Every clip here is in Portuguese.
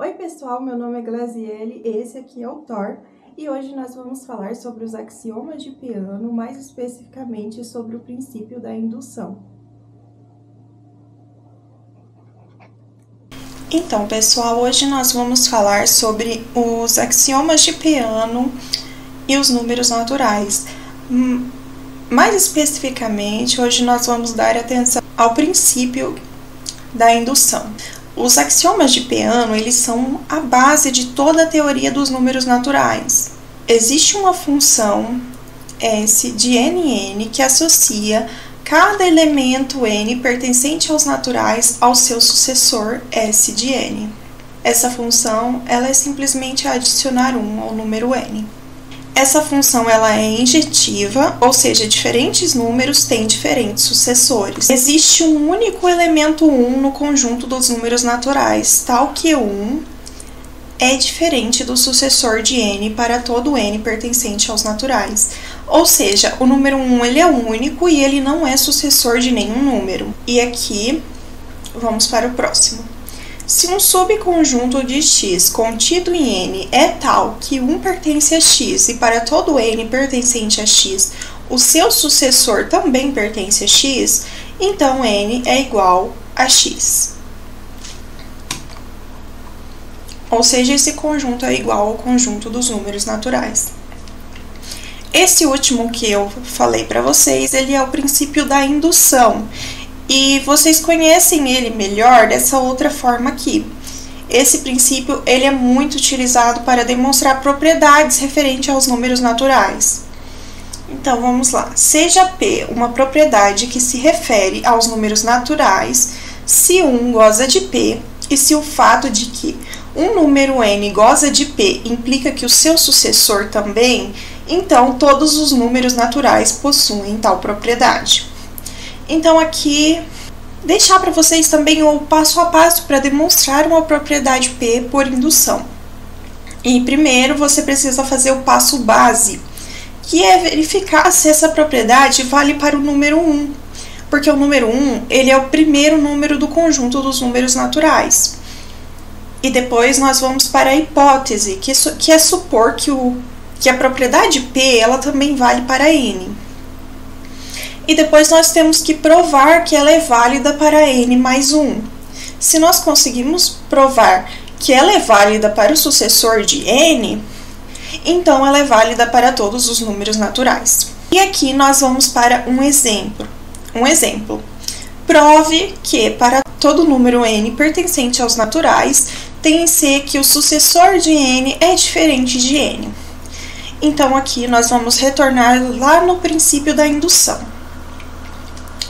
Oi pessoal, meu nome é Glaziele, esse aqui é o Thor e hoje nós vamos falar sobre os axiomas de Peano, mais especificamente sobre o princípio da indução. Então, pessoal, hoje nós vamos falar sobre os axiomas de Peano e os números naturais. Mais especificamente, hoje nós vamos dar atenção ao princípio da indução. Os axiomas de Peano, eles são a base de toda a teoria dos números naturais. Existe uma função S de Nn que associa cada elemento n pertencente aos naturais ao seu sucessor S de n. Essa função ela é simplesmente adicionar 1 ao número n. Essa função ela é injetiva, ou seja, diferentes números têm diferentes sucessores. Existe um único elemento 1 no conjunto dos números naturais, tal que 1 é diferente do sucessor de n para todo n pertencente aos naturais. Ou seja, o número 1 ele é único e ele não é sucessor de nenhum número. E aqui, vamos para o próximo. Se um subconjunto de x contido em n é tal que 1 pertence a x e para todo n pertencente a x, o seu sucessor também pertence a x, então n é igual a x. Ou seja, esse conjunto é igual ao conjunto dos números naturais. Esse último que eu falei para vocês, ele é o princípio da indução. E vocês conhecem ele melhor dessa outra forma aqui. Esse princípio ele é muito utilizado para demonstrar propriedades referentes aos números naturais. Então, vamos lá. Seja P uma propriedade que se refere aos números naturais, se 1 goza de P, e se o fato de que um número n goza de P implica que o seu sucessor também, então todos os números naturais possuem tal propriedade. Então, aqui, deixar para vocês também o passo a passo para demonstrar uma propriedade P por indução. E primeiro, você precisa fazer o passo base, que é verificar se essa propriedade vale para o número 1. Porque o número 1, ele é o primeiro número do conjunto dos números naturais. E depois nós vamos para a hipótese, que é supor que a propriedade P, ela também vale para n. E depois nós temos que provar que ela é válida para n mais 1. Se nós conseguimos provar que ela é válida para o sucessor de n, então ela é válida para todos os números naturais. E aqui nós vamos para um exemplo. Prove que para todo número n pertencente aos naturais, tem em C que o sucessor de n é diferente de n. Então, aqui nós vamos retornar lá no princípio da indução.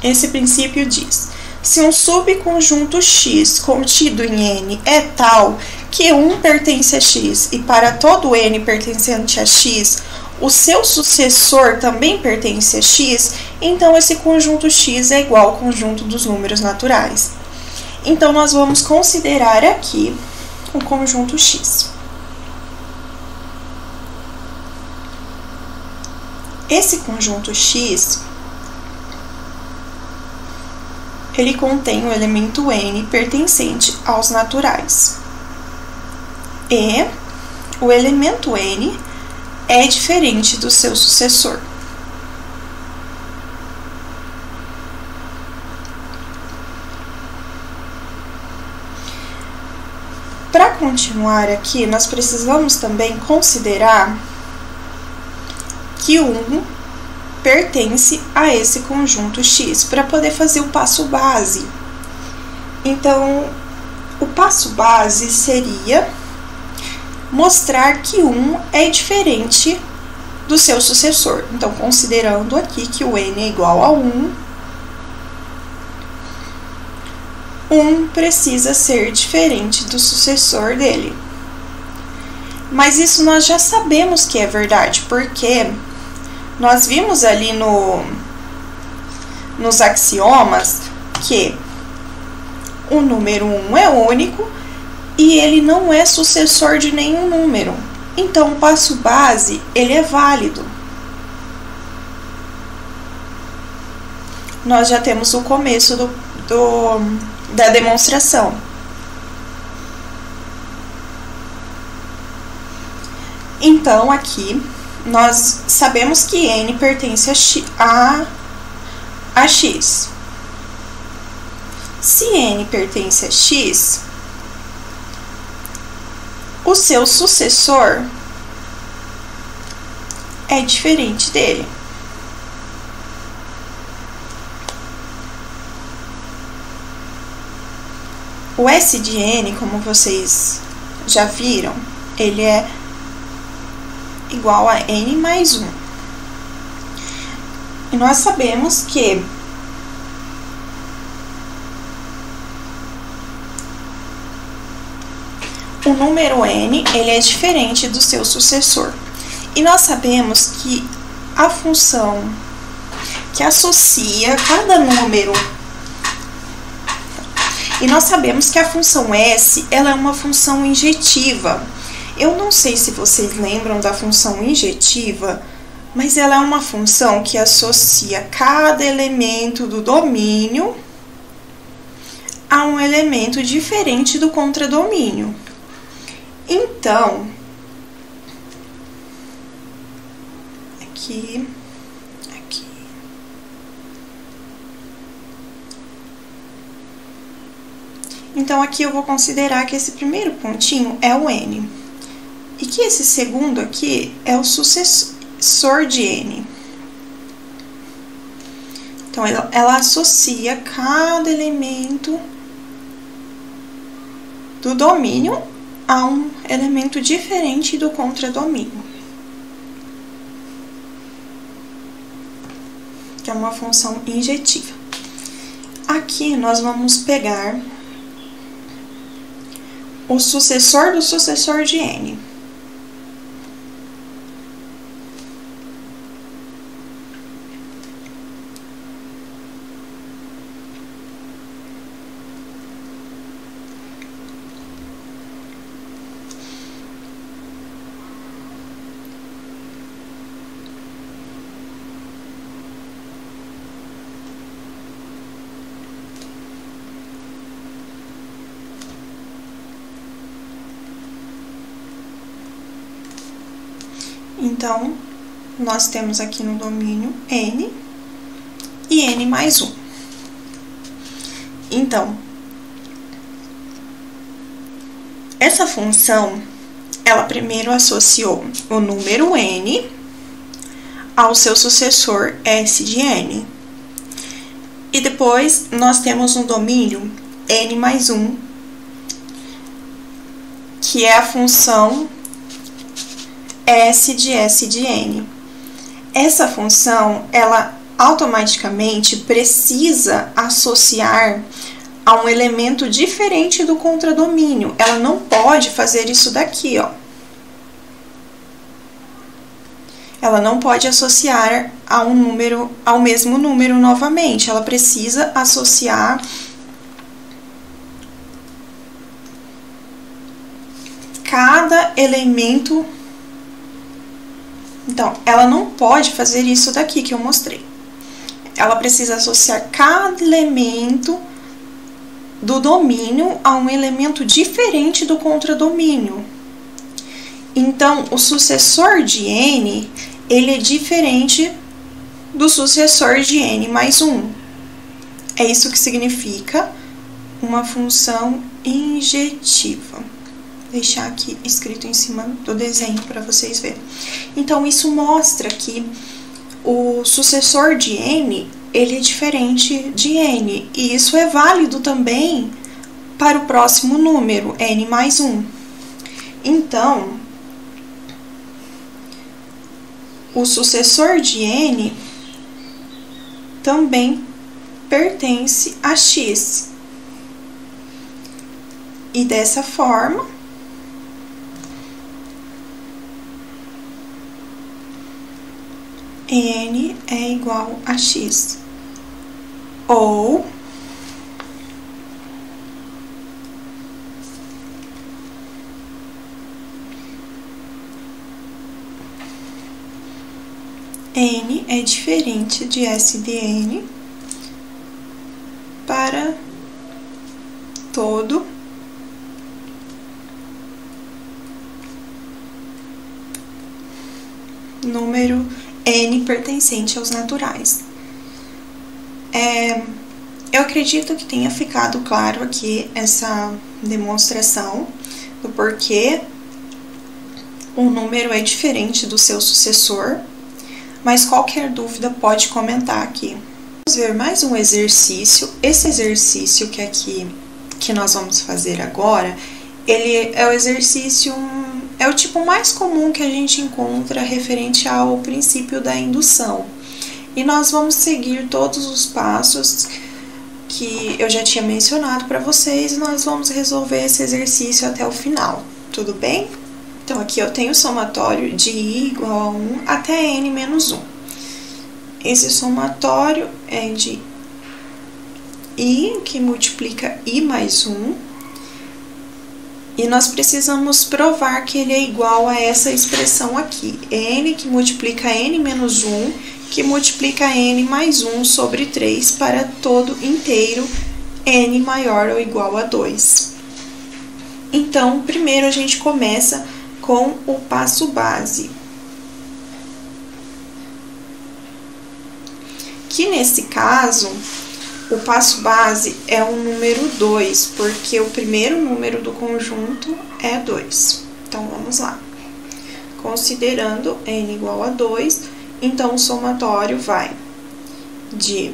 Esse princípio diz: se um subconjunto x contido em n é tal que 1 pertence a x e para todo n pertencente a x, o seu sucessor também pertence a x, então esse conjunto x é igual ao conjunto dos números naturais. Então, nós vamos considerar aqui o conjunto x. Esse conjunto x, ele contém o elemento n pertencente aos naturais. E o elemento n é diferente do seu sucessor. Para continuar aqui, nós precisamos também considerar que 1 pertence a esse conjunto x, para poder fazer o passo base. Então, o passo base seria mostrar que 1 é diferente do seu sucessor. Então, considerando aqui que o n é igual a 1, 1 precisa ser diferente do sucessor dele. Mas isso nós já sabemos que é verdade, porque nós vimos ali nos axiomas que o número 1 é único e ele não é sucessor de nenhum número. Então, o passo base, ele é válido. Nós já temos o começo da demonstração. Então, aqui, nós sabemos que N pertence a X. Se N pertence a X, o seu sucessor é diferente dele. O S de N, como vocês já viram, ele é igual a N mais 1. E nós sabemos que o número N, ele é diferente do seu sucessor. E nós sabemos que a função que associa cada número... E nós sabemos que a função S, ela é uma função injetiva. Eu não sei se vocês lembram da função injetiva, mas ela é uma função que associa cada elemento do domínio a um elemento diferente do contradomínio. Então, aqui. Então, aqui eu vou considerar que esse primeiro pontinho é o N. E que esse segundo aqui é o sucessor de N. Então, ela associa cada elemento do domínio a um elemento diferente do contradomínio. Que é uma função injetiva. Aqui nós vamos pegar o sucessor do sucessor de N. Então, nós temos aqui no domínio N e N mais 1. Então, essa função, ela primeiro associou o número N ao seu sucessor S de N. E depois, nós temos no domínio N mais 1, que é a função S de N. Essa função, ela automaticamente precisa associar a um elemento diferente do contradomínio. Ela não pode fazer isso daqui, ó. Ela não pode associar a um número, ao mesmo número novamente. Ela precisa associar cada elemento. Então, ela não pode fazer isso daqui que eu mostrei. Ela precisa associar cada elemento do domínio a um elemento diferente do contradomínio. Então, o sucessor de N, ele é diferente do sucessor de N mais 1. É isso que significa uma função injetiva. Vou deixar aqui escrito em cima do desenho para vocês verem. Então, isso mostra que o sucessor de N, ele é diferente de N. E isso é válido também para o próximo número, N mais 1. Então, o sucessor de N também pertence a X. E dessa forma, N é igual a X. Ou N é diferente de S de N para todo número n pertencente aos naturais. Eu acredito que tenha ficado claro aqui essa demonstração do porquê o número é diferente do seu sucessor, mas qualquer dúvida pode comentar aqui. Vamos ver mais um exercício. Esse exercício que nós vamos fazer agora, ele é o exercício, é o tipo mais comum que a gente encontra referente ao princípio da indução. E nós vamos seguir todos os passos que eu já tinha mencionado para vocês, e nós vamos resolver esse exercício até o final, tudo bem? Então, aqui eu tenho o somatório de i igual a 1 até n menos 1. Esse somatório é de i, que multiplica i mais 1, e nós precisamos provar que ele é igual a essa expressão aqui, n que multiplica n menos 1, que multiplica n mais 1 sobre 3 para todo inteiro n maior ou igual a 2. Então, primeiro a gente começa com o passo base, que nesse caso, o passo base é o número 2, porque o primeiro número do conjunto é 2. Então, vamos lá. Considerando n igual a 2, então o somatório vai de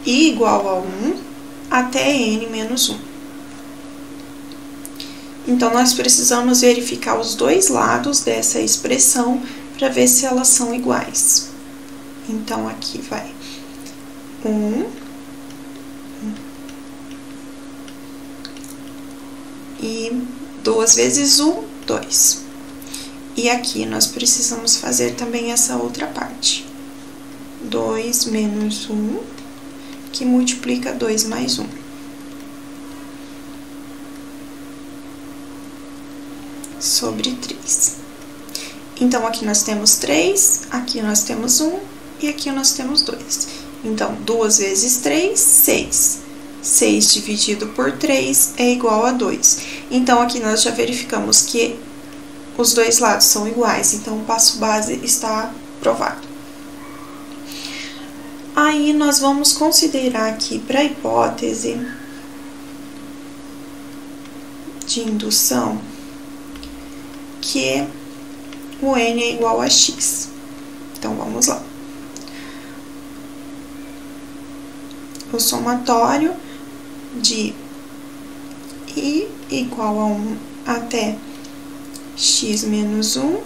i igual a 1 até n menos 1. Então, nós precisamos verificar os dois lados dessa expressão para ver se elas são iguais. Então, aqui vai 1 e 2 vezes 1, 2. E aqui nós precisamos fazer também essa outra parte. 2 menos 1, que multiplica 2 mais 1. Sobre 3. Então, aqui nós temos 3, aqui nós temos 1 e aqui nós temos 2. Então, 2 vezes 3, 6. 6 dividido por 3 é igual a 2. Então, aqui nós já verificamos que os dois lados são iguais, então o passo base está provado. Aí, nós vamos considerar aqui para a hipótese de indução que o n é igual a x. Então, vamos lá. O somatório de i igual a 1 até x menos 1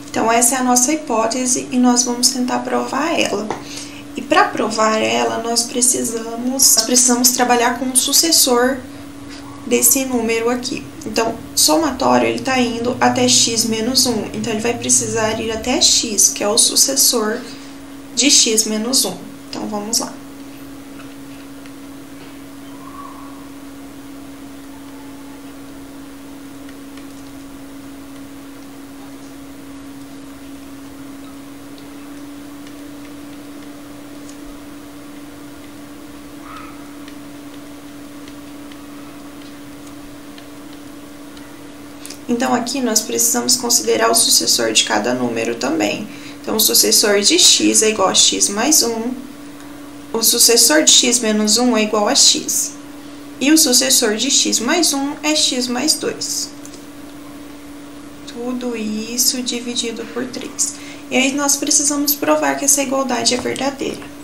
Então, essa é a nossa hipótese e nós vamos tentar provar ela. E para provar ela, nós precisamos trabalhar com o sucessor desse número aqui. Então, somatório, ele está indo até x menos 1. Então, ele vai precisar ir até x, que é o sucessor de x menos 1. Então, vamos lá. Então, aqui nós precisamos considerar o sucessor de cada número também. Então, o sucessor de x é igual a x mais 1, o sucessor de x menos 1 é igual a x, e o sucessor de x mais 1 é x mais 2. Tudo isso dividido por 3. E aí, nós precisamos provar que essa igualdade é verdadeira.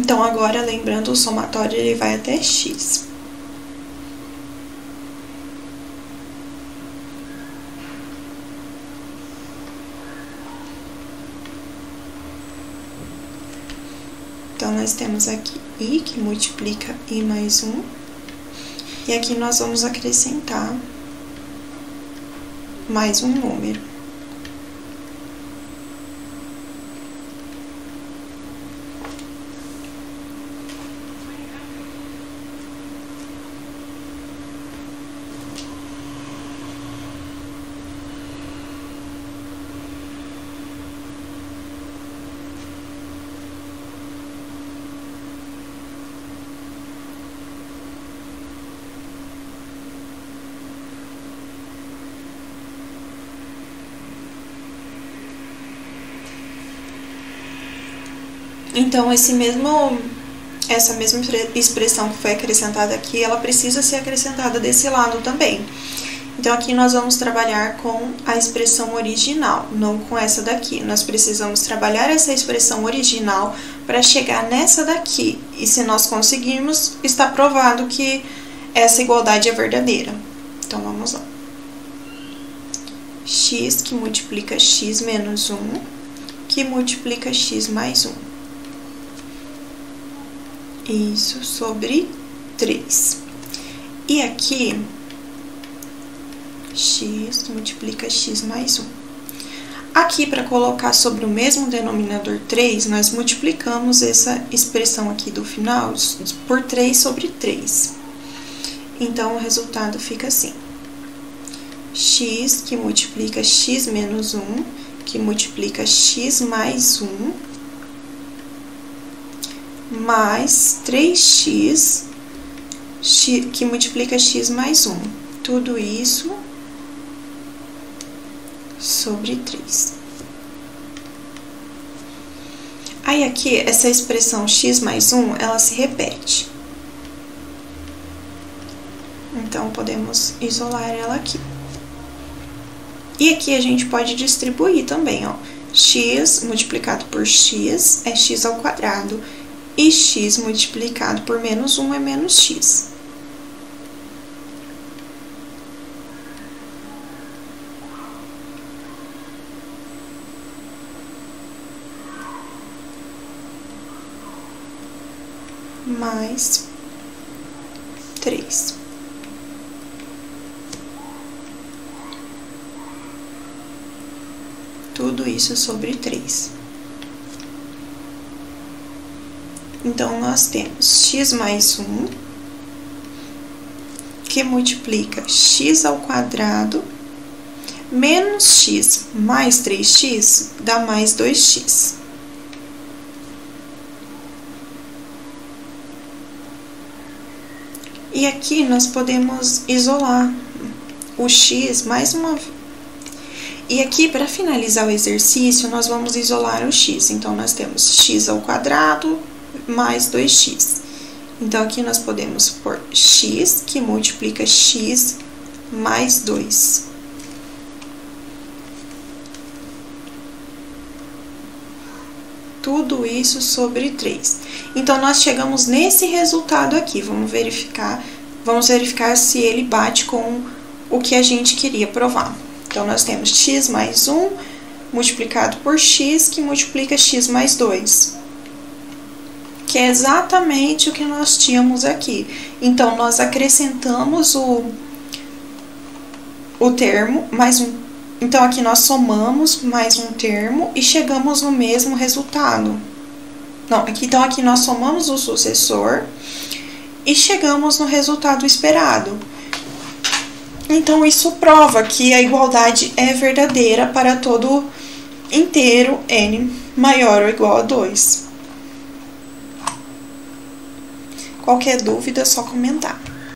Então, agora, lembrando, o somatório ele vai até x. Então, nós temos aqui i, que multiplica i mais 1. E aqui nós vamos acrescentar mais um número. Então, essa mesma expressão que foi acrescentada aqui, ela precisa ser acrescentada desse lado também. Então, aqui nós vamos trabalhar com a expressão original, não com essa daqui. Nós precisamos trabalhar essa expressão original para chegar nessa daqui. E se nós conseguirmos, está provado que essa igualdade é verdadeira. Então, vamos lá. X que multiplica x menos 1, que multiplica x mais 1. Isso sobre 3. E aqui, x multiplica x mais 1. Aqui, para colocar sobre o mesmo denominador 3, nós multiplicamos essa expressão aqui do final por 3 sobre 3. Então, o resultado fica assim. X que multiplica x menos 1, que multiplica x mais 1, mais 3x, que multiplica x mais 1. Tudo isso sobre 3. Aí, aqui, essa expressão x mais 1, ela se repete. Então, podemos isolar ela aqui. E aqui a gente pode distribuir também, ó. X multiplicado por x é x ao quadrado. E x multiplicado por menos 1 é menos x. Mais 3. Tudo isso sobre 3. Então, nós temos x mais 1, que multiplica x ao quadrado, menos x mais 3x, dá mais 2x. E aqui, nós podemos isolar o x mais uma vez. E aqui, para finalizar o exercício, nós vamos isolar o x. Então, nós temos x ao quadrado mais 2x. Então, aqui nós podemos pôr x, que multiplica x mais 2. Tudo isso sobre 3. Então, nós chegamos nesse resultado aqui. Vamos verificar se ele bate com o que a gente queria provar. Então, nós temos x mais 1 multiplicado por x, que multiplica x mais 2. Que é exatamente o que nós tínhamos aqui. Então, nós acrescentamos o termo, mais um. Então, aqui nós somamos mais um termo e chegamos no mesmo resultado. Não, então aqui nós somamos o sucessor e chegamos no resultado esperado. Então, isso prova que a igualdade é verdadeira para todo inteiro n maior ou igual a 2. Qualquer dúvida, é só comentar.